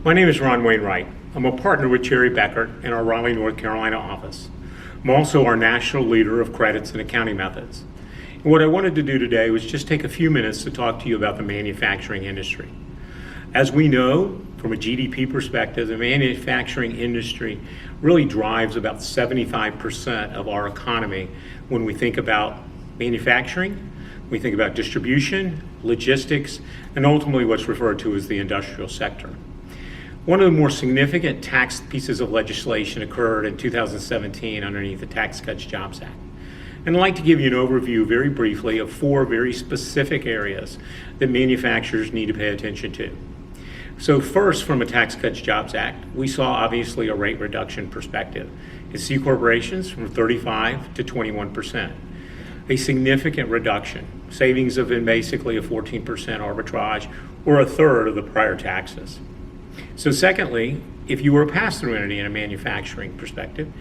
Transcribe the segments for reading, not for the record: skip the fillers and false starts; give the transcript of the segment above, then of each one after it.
My name is Ron Wainwright. I'm a partner with Cherry Beckert in our Raleigh, North Carolina office. I'm also our national leader of credits and accounting methods. And what I wanted to do today was just take a few minutes to talk to you about the manufacturing industry. As we know, from a GDP perspective, the manufacturing industry really drives about 75% of our economy when we think about manufacturing, we think about distribution, logistics, and ultimately what's referred to as the industrial sector. One of the more significant tax pieces of legislation occurred in 2017 underneath the Tax Cuts Jobs Act. And I'd like to give you an overview very briefly of four very specific areas that manufacturers need to pay attention to. So first, from a Tax Cuts Jobs Act, we saw obviously a rate reduction perspective in C corporations from 35 to 21%. A significant reduction, savings of basically a 14% arbitrage or a third of the prior taxes. So secondly, if you were a pass-through entity in a manufacturing perspective,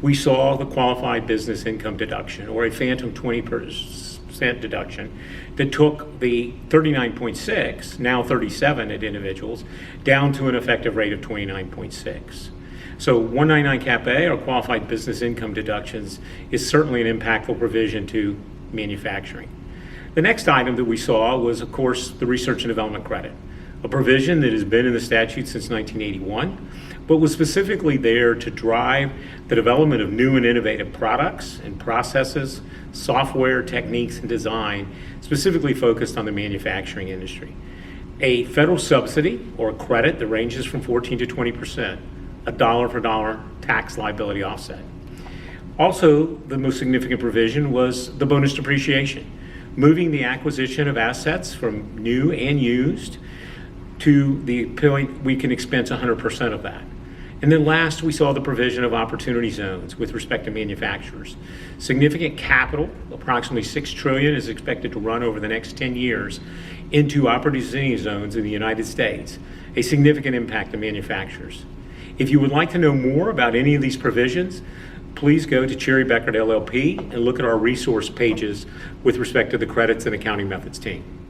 we saw the qualified business income deduction, or a phantom 20% deduction, that took the 39.6, now 37 at individuals, down to an effective rate of 29.6. So 199 Cap A, or qualified business income deductions, is certainly an impactful provision to manufacturing. The next item that we saw was, of course, the research and development credit, a provision that has been in the statute since 1981, but was specifically there to drive the development of new and innovative products and processes, software, techniques, and design, specifically focused on the manufacturing industry. A federal subsidy or a credit that ranges from 14 to 20%, a dollar for dollar tax liability offset. Also, the most significant provision was the bonus depreciation, moving the acquisition of assets from new and used to the point we can expense 100% of that. And then last, we saw the provision of opportunity zones with respect to manufacturers. Significant capital, approximately $6 trillion, is expected to run over the next 10 years into opportunity zones in the United States, a significant impact to manufacturers. If you would like to know more about any of these provisions, please go to Cherry Beckert LLP and look at our resource pages with respect to the credits and accounting methods team.